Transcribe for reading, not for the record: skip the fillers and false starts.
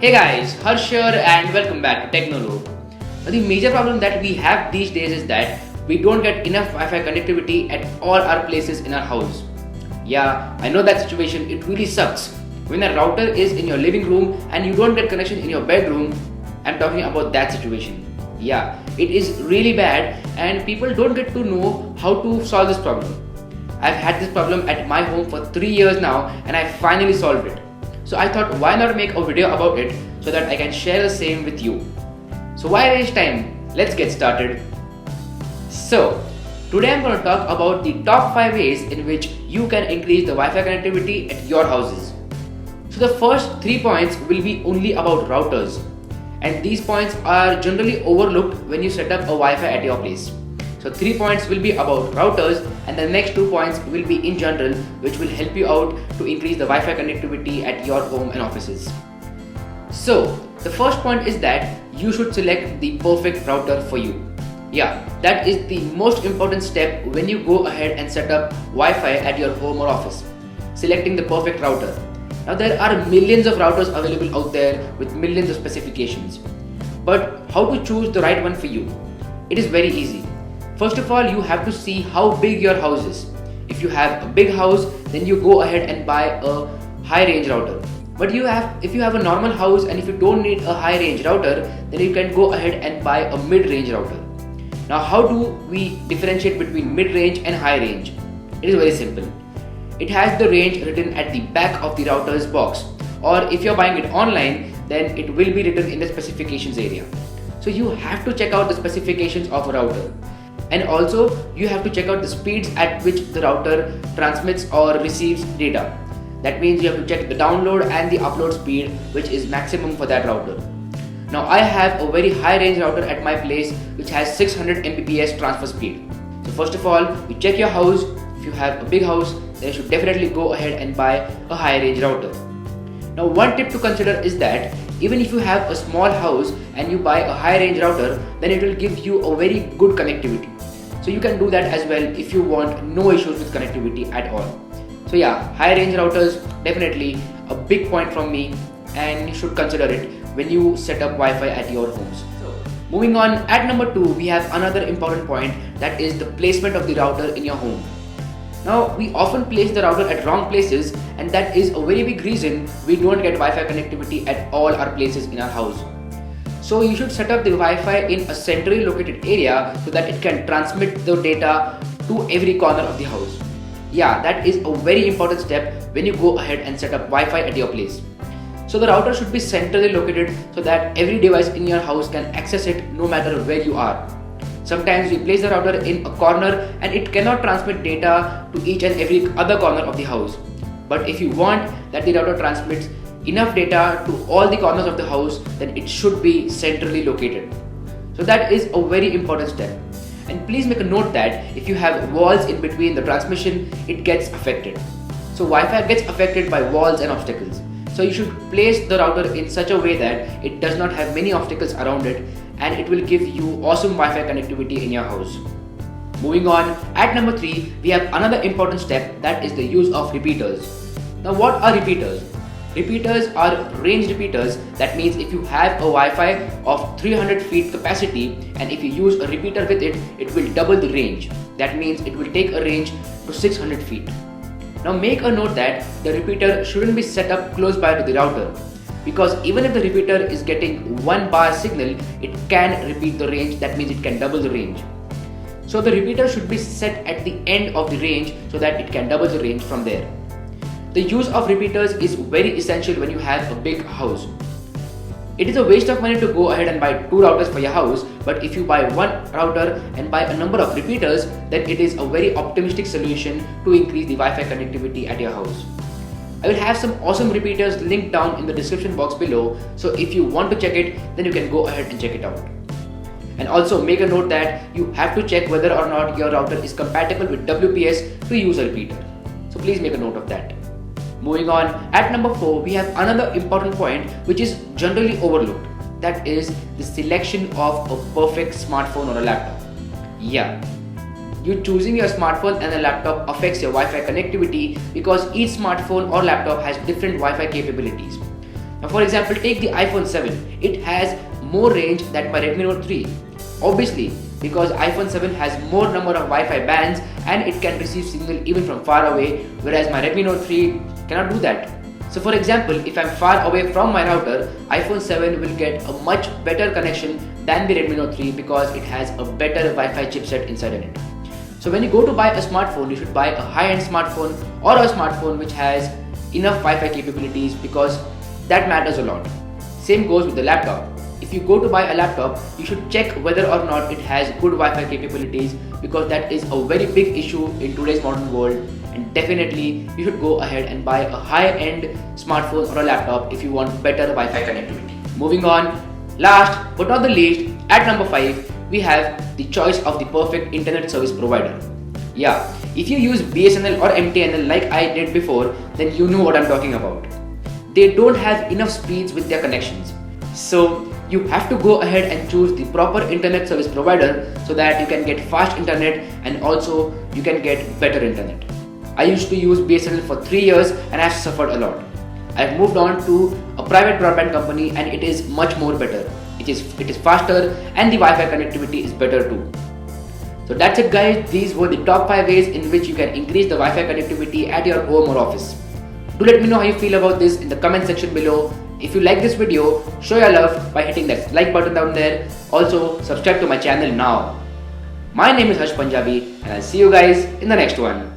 Hey guys, Harsh here and welcome back to Technolobe. Now the major problem that we have these days is that we don't get enough Wi-Fi connectivity at all our places in our house. Yeah, I know that situation, it really sucks. When a router is in your living room and you don't get connection in your bedroom, I'm talking about that situation. Yeah, it is really bad and people don't get to know how to solve this problem. I've had this problem at my home for 3 years now and I finally solved it. So I thought why not make a video about it so that I can share the same with you. So why waste time? Let's get started. So today I'm going to talk about the top 5 ways in which you can increase the Wi-Fi connectivity at your houses. So the first 3 points will be only about routers, and these points are generally overlooked when you set up a Wi-Fi at your place. So 3 points will be about routers and the next 2 points will be in general, which will help you out to increase the Wi-Fi connectivity at your home and offices. So the first point is that you should select the perfect router for you. Yeah, that is the most important step when you go ahead and set up Wi-Fi at your home or office. Selecting the perfect router. Now there are millions of routers available out there with millions of specifications. But how to choose the right one for you? It is very easy. First of all, you have to see how big your house is. If you have a big house, then you go ahead and buy a high range router. But if you have a normal house and if you don't need a high range router, then you can go ahead and buy a mid range router. Now how do we differentiate between mid range and high range? It is very simple. It has the range written at the back of the router's box, or if you're buying it online, then it will be written in the specifications area. So you have to check out the specifications of a router. And also you have to check out the speeds at which the router transmits or receives data. That means you have to check the download and the upload speed, which is maximum for that router. Now I have a very high range router at my place which has 600 Mbps transfer speed. So first of all, you check your house. If you have a big house, then you should definitely go ahead and buy a high range router. Now one tip to consider is that even if you have a small house and you buy a high range router, then it will give you a very good connectivity. So you can do that as well if you want no issues with connectivity at all. So yeah, high range routers definitely a big point from me, and you should consider it when you set up Wi-Fi at your homes. So moving on, at number 2 we have another important point, that is the placement of the router in your home. Now we often place the router at wrong places, and that is a very big reason we don't get Wi-Fi connectivity at all our places in our house. So you should set up the Wi-Fi in a centrally located area so that it can transmit the data to every corner of the house. Yeah, that is a very important step when you go ahead and set up Wi-Fi at your place. So the router should be centrally located so that every device in your house can access it no matter where you are. Sometimes we place the router in a corner and it cannot transmit data to each and every other corner of the house. But if you want that the router transmits enough data to all the corners of the house, then it should be centrally located. So that is a very important step. And please make a note that if you have walls in between the transmission, it gets affected. So Wi-Fi gets affected by walls and obstacles. So you should place the router in such a way that it does not have many obstacles around it, and it will give you awesome Wi-Fi connectivity in your house. Moving on, at number 3, we have another important step, that is the use of repeaters. Now what are repeaters? Repeaters are range repeaters. That means if you have a Wi-Fi of 300 feet capacity and if you use a repeater with it, it will double the range. That means it will take a range to 600 feet. Now make a note that the repeater shouldn't be set up close by to the router, because even if the repeater is getting 1 bar signal, it can repeat the range. That means it can double the range. So the repeater should be set at the end of the range so that it can double the range from there. The use of repeaters is very essential when you have a big house. It is a waste of money to go ahead and buy 2 routers for your house, but if you buy 1 router and buy a number of repeaters, then it is a very optimistic solution to increase the Wi-Fi connectivity at your house. I will have some awesome repeaters linked down in the description box below, so if you want to check it, then you can go ahead and check it out. And also make a note that you have to check whether or not your router is compatible with WPS to use a repeater. So please make a note of that. Moving on, at number 4 we have another important point which is generally overlooked, that is the selection of a perfect smartphone or a laptop. Yeah, you choosing your smartphone and a laptop affects your Wi-Fi connectivity because each smartphone or laptop has different Wi-Fi capabilities. Now for example, take the iPhone 7. It has more range than my Redmi Note 3. Obviously, because iPhone 7 has more number of Wi-Fi bands and it can receive signal even from far away, whereas my Redmi Note 3 cannot do that. So for example, if I'm far away from my router, iPhone 7 will get a much better connection than the Redmi Note 3 because it has a better Wi-Fi chipset inside in it. So when you go to buy a smartphone, you should buy a high-end smartphone or a smartphone which has enough Wi-Fi capabilities because that matters a lot. Same goes with the laptop. If you go to buy a laptop, you should check whether or not it has good Wi-Fi capabilities because that is a very big issue in today's modern world, and definitely you should go ahead and buy a high-end smartphone or a laptop if you want better Wi-Fi connectivity. Moving on, last but not the least, at number 5, we have the choice of the perfect internet service provider. Yeah, if you use BSNL or MTNL like I did before, then you know what I'm talking about. They don't have enough speeds with their connections. So you have to go ahead and choose the proper internet service provider so that you can get fast internet and also you can get better internet. I used to use BSNL for 3 years and I've suffered a lot. I've moved on to a private broadband company and it is much more better. It is faster and the Wi-Fi connectivity is better too. So that's it guys, these were the top 5 ways in which you can increase the Wi-Fi connectivity at your home or office. Do let me know how you feel about this in the comment section below. If you like this video, show your love by hitting that like button down there. Also, subscribe to my channel now. My name is Harsh Punjabi and I'll see you guys in the next one.